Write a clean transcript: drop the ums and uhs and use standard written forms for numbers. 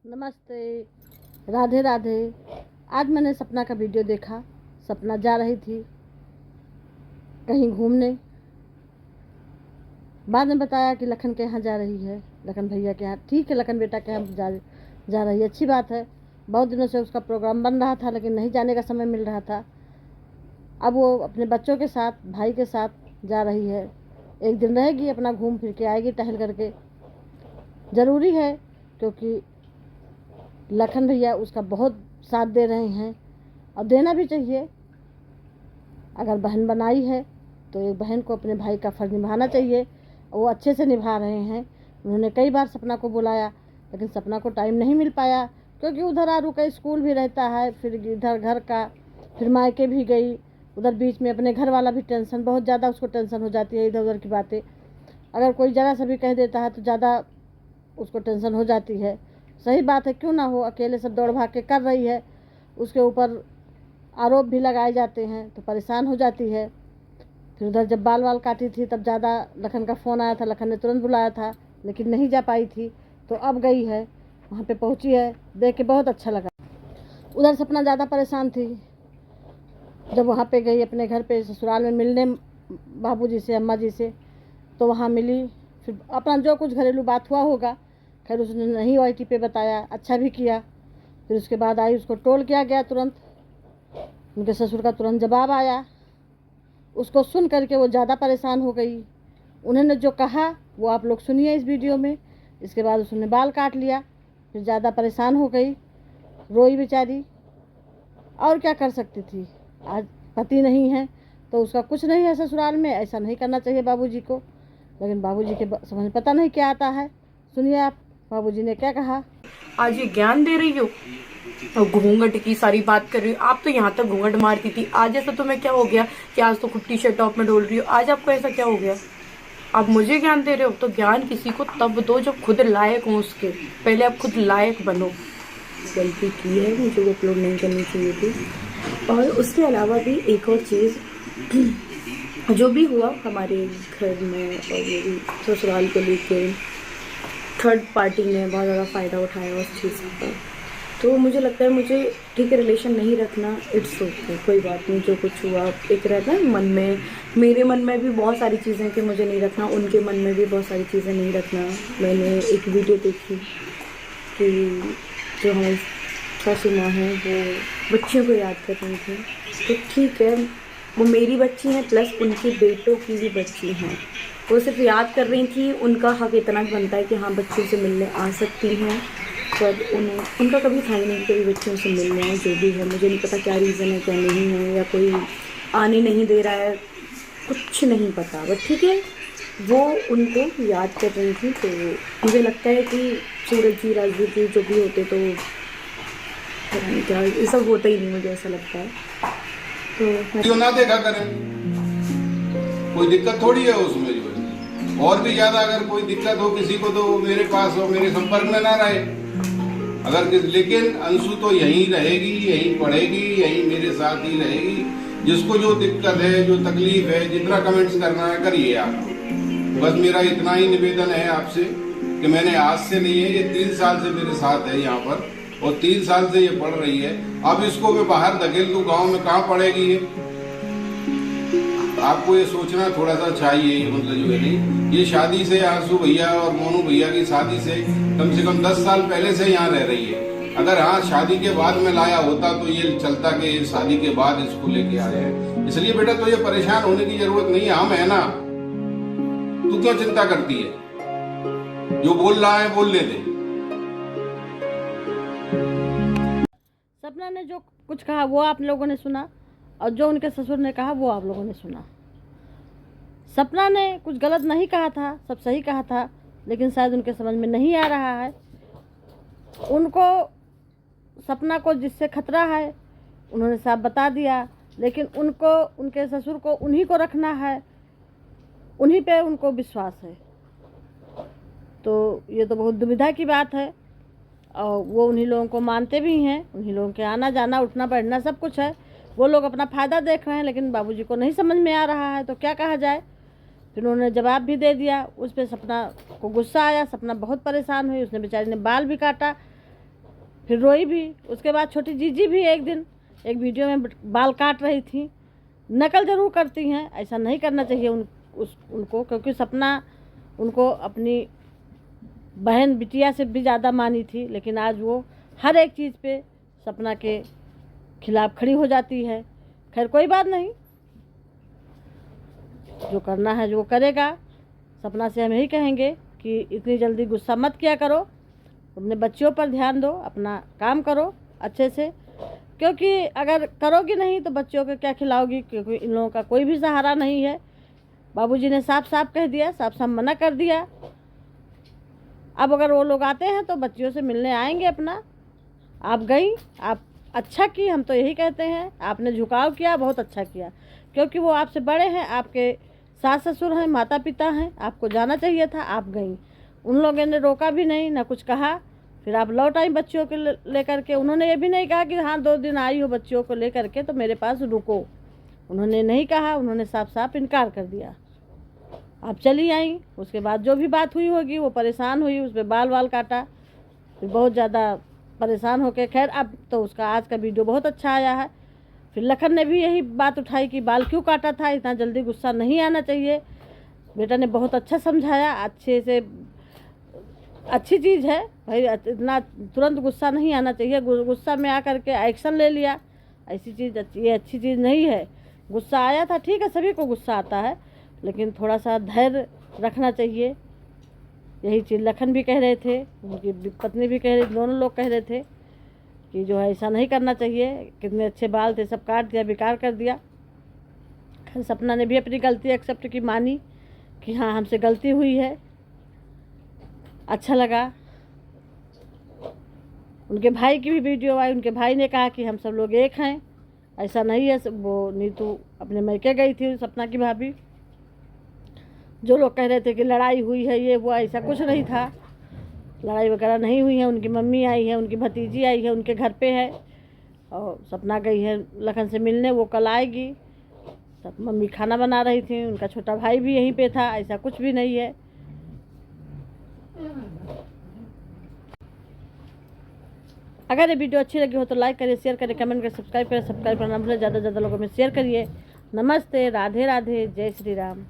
नमस्ते, राधे राधे। आज मैंने सपना का वीडियो देखा। सपना जा रही थी कहीं घूमने। बाद में बताया कि लखन के यहाँ जा रही है, लखन भैया के यहाँ। ठीक है, लखन बेटा के यहाँ जा रही है, अच्छी बात है। बहुत दिनों से उसका प्रोग्राम बन रहा था लेकिन नहीं जाने का समय मिल रहा था। अब वो अपने बच्चों के साथ, भाई के साथ जा रही है। एक दिन रहेगी, अपना घूम फिर के आएगी टहल करके। ज़रूरी है क्योंकि लखन भैया उसका बहुत साथ दे रहे हैं और देना भी चाहिए। अगर बहन बनाई है तो एक बहन को अपने भाई का फ़र्ज़ निभाना चाहिए। वो अच्छे से निभा रहे हैं। उन्होंने कई बार सपना को बुलाया लेकिन सपना को टाइम नहीं मिल पाया क्योंकि उधर आरू का स्कूल भी रहता है, फिर इधर घर का, फिर मायके भी गई। उधर बीच में अपने घर वाला भी टेंशन, बहुत ज़्यादा उसको टेंशन हो जाती है इधर उधर की बातें। अगर कोई ज़रा सा भी कह देता है तो ज़्यादा उसको टेंशन हो जाती है। सही बात है, क्यों ना हो, अकेले सब दौड़ भाग के कर रही है, उसके ऊपर आरोप भी लगाए जाते हैं तो परेशान हो जाती है। फिर उधर जब बाल वाल काटी थी तब ज़्यादा लखन का फ़ोन आया था, लखन ने तुरंत बुलाया था लेकिन नहीं जा पाई थी। तो अब गई है, वहाँ पे पहुँची है, देख के बहुत अच्छा लगा। उधर सपना ज़्यादा परेशान थी। जब वहाँ पे गई अपने घर पे ससुराल में मिलने बाबूजी से, अम्मा जी से, तो वहाँ मिली। फिर अपना जो कुछ घरेलू बात हुआ होगा, खैर उसने नहीं OIT पे बताया, अच्छा भी किया। फिर उसके बाद आई, उसको टोल किया गया तुरंत। उनके ससुर का तुरंत जवाब आया। उसको सुन करके वो ज़्यादा परेशान हो गई। उन्होंने जो कहा वो आप लोग सुनिए इस वीडियो में। इसके बाद उसने बाल काट लिया, फिर ज़्यादा परेशान हो गई, रोई बेचारी। और क्या कर सकती थी, आज पति नहीं है तो उसका कुछ नहीं है ससुराल में। ऐसा नहीं करना चाहिए बाबूजी को, लेकिन बाबूजी के समझ में पता नहीं क्या आता है। सुनिए आप बाबूजी ने क्या कहा। आज ये ज्ञान दे रही हो और घूंघट की सारी बात कर रही हो। आप तो यहाँ तक घूंघट मारती थी, आज ऐसा तुम्हें क्या हो गया कि आज तो खुद टी शर्ट टॉप में डोल रही हो? आज आपको ऐसा क्या हो गया? आप मुझे ज्ञान दे रहे हो? तो ज्ञान किसी को तब दो जब खुद लायक हो उसके। पहले आप खुद लायक बनो। गलती की है, मुझे वो अपलोड नहीं करनी चाहिए थी। और उसके अलावा भी एक और चीज़, जो भी हुआ हमारे घर में और मेरी ससुराल को लेके, थर्ड पार्टी ने बहुत ज़्यादा फ़ायदा उठाया उस चीज़ का। तो मुझे लगता है मुझे ठीक है रिलेशन नहीं रखना, इट्स ओके, कोई बात नहीं। जो कुछ हुआ एक रहता है मन में, मेरे मन में भी बहुत सारी चीज़ें कि मुझे नहीं रखना, उनके मन में भी बहुत सारी चीज़ें नहीं रखना। मैंने एक वीडियो देखी कि जो हमारी सासू माँ हैं वो बच्चियों को याद कर रही थी। तो ठीक है, वो मेरी बच्ची हैं प्लस उनके बेटों की भी बच्ची हैं। वो सिर्फ याद कर रही थी। उनका हक इतना बनता है कि हाँ बच्चों से मिलने आ सकती हैं, पर उनका कभी था ही नहीं कभी बच्चों से मिलने आए। जो भी है, मुझे नहीं पता क्या रीज़न है, क्या नहीं है, या कोई आने नहीं दे रहा है, कुछ नहीं पता। बट ठीक है, वो उनको याद कर रही थी। तो मुझे लगता है कि सूरज जी, राजवीर जी जो भी होते तो पता नहीं क्या, ये सब होता ही नहीं, मुझे ऐसा लगता है। तो क्यों ना देखा करें, कोई दिक्कत थोड़ी है उसमें। जो है और भी ज्यादा अगर कोई दिक्कत हो किसी को तो मेरे पास हो, मेरे संपर्क में ना रहे। लेकिन अंशु तो यहीं रहेगी, यहीं पढ़ेगी, यहीं मेरे साथ ही रहेगी। जिसको जो दिक्कत है, जो तकलीफ है, जितना कमेंट्स करना है करिए आप। बस मेरा इतना ही निवेदन है आपसे कि मैंने आज से नहीं है, ये 3 साल से मेरे साथ है यहाँ पर और 3 साल से ये पढ़ रही है। अब इसको मैं बाहर धकेल दूं, गाँव में कहाँ पढ़ेगी ये? आपको ये सोचना थोड़ा सा चाहिए। मतलब जो है नहीं, ये शादी से, आंसू भैया और मोनू भैया की शादी से कम 10 साल पहले से यहाँ रह रही है। अगर हाँ शादी के बाद में लाया होता तो ये चलता कि शादी के बाद इसको लेके आए हैं। इसलिए बेटा तो ये परेशान होने की जरूरत नहीं है, हम है ना। तू क्यों चिंता करती है? जो बोल रहा है बोलने दे। सपना ने जो कुछ कहा वो आप लोगों ने सुना और जो उनके ससुर ने कहा वो आप लोगों ने सुना। सपना ने कुछ गलत नहीं कहा था, सब सही कहा था, लेकिन शायद उनके समझ में नहीं आ रहा है। उनको, सपना को जिससे खतरा है उन्होंने साफ बता दिया, लेकिन उनको, उनके ससुर को उन्हीं को रखना है, उन्हीं पे उनको विश्वास है। तो ये तो बहुत दुविधा की बात है। और वो उन्हीं लोगों को मानते भी हैं, उन्हीं लोगों के आना जाना, उठना बैठना सब कुछ है। वो लोग अपना फ़ायदा देख रहे हैं, लेकिन बाबूजी को नहीं समझ में आ रहा है तो क्या कहा जाए। फिर उन्होंने जवाब भी दे दिया। उस पर सपना को गुस्सा आया, सपना बहुत परेशान हुई। उसने बेचारी ने बाल भी काटा, फिर रोई भी। उसके बाद छोटी जीजी भी एक दिन एक वीडियो में बाल काट रही थी। नकल ज़रूर करती हैं, ऐसा नहीं करना चाहिए उनको, क्योंकि सपना उनको अपनी बहन बिटिया से भी ज़्यादा मानी थी, लेकिन आज वो हर एक चीज़ पे सपना के खिलाफ खड़ी हो जाती है। खैर कोई बात नहीं, जो करना है जो करेगा। सपना से हम यही कहेंगे कि इतनी जल्दी गुस्सा मत किया करो, अपने बच्चों पर ध्यान दो, अपना काम करो अच्छे से, क्योंकि अगर करोगी नहीं तो बच्चों को क्या खिलाओगी, क्योंकि इन लोगों का कोई भी सहारा नहीं है। बाबूजी ने साफ साफ कह दिया, साफ साफ मना कर दिया। अब अगर वो लोग आते हैं तो बच्चियों से मिलने आएंगे अपना। आप गई, आप अच्छा की, हम तो यही कहते हैं। आपने झुकाव किया, बहुत अच्छा किया, क्योंकि वो आपसे बड़े हैं, आपके सास ससुर हैं, माता पिता हैं, आपको जाना चाहिए था, आप गई। उन लोगों ने रोका भी नहीं, ना कुछ कहा। फिर आप लौट आई बच्चियों को लेकर के। उन्होंने ये भी नहीं कहा कि हाँ 2 दिन आई हो बच्चियों को लेकर के तो मेरे पास रुको, उन्होंने नहीं कहा। उन्होंने साफ साफ इनकार कर दिया। आप चली आई। उसके बाद जो भी बात हुई होगी, वो परेशान हुई, उस पर बाल काटा, फिर बहुत ज़्यादा परेशान होकर खैर अब तो उसका आज का वीडियो बहुत अच्छा आया है। फिर लखन ने भी यही बात उठाई कि बाल क्यों काटा था, इतना जल्दी गुस्सा नहीं आना चाहिए। बेटा ने बहुत अच्छा समझाया, अच्छे से, अच्छी चीज़ है भाई, इतना तुरंत गुस्सा नहीं आना चाहिए। गुस्सा में आकर के एक्शन ले लिया, ऐसी चीज़ ये अच्छी चीज़ नहीं है। गुस्सा आया था, ठीक है, सभी को गुस्सा आता है, लेकिन थोड़ा सा धैर्य रखना चाहिए। यही चीज़ लखन भी कह रहे थे, उनकी पत्नी भी कह रही, दोनों लोग कह रहे थे कि जो है ऐसा नहीं करना चाहिए। कितने अच्छे बाल थे, सब काट दिया, बेकार कर दिया। खैर सपना ने भी अपनी गलती एक्सेप्ट की, मानी कि हाँ हमसे गलती हुई है। अच्छा लगा। उनके भाई की भी वीडियो आई, उनके भाई ने कहा कि हम सब लोग एक हैं, ऐसा नहीं है। वो नीतू अपने मैके गई थी, सपना की भाभी। जो लोग कह रहे थे कि लड़ाई हुई है, ये हुआ, ऐसा कुछ नहीं था, लड़ाई वगैरह नहीं हुई है। उनकी मम्मी आई है, उनकी भतीजी आई है, उनके घर पे है, और सपना गई है लखन से मिलने, वो कल आएगी। तब मम्मी खाना बना रही थी, उनका छोटा भाई भी यहीं पे था, ऐसा कुछ भी नहीं है। अगर ये वीडियो अच्छी लगी हो तो लाइक करिए, शेयर करिए, कमेंट करिए, सब्सक्राइब करिए। सब्सक्राइब करना भूलें, ज़्यादा से ज़्यादा लोगों में शेयर करिए। नमस्ते, राधे राधे, जय श्री राम।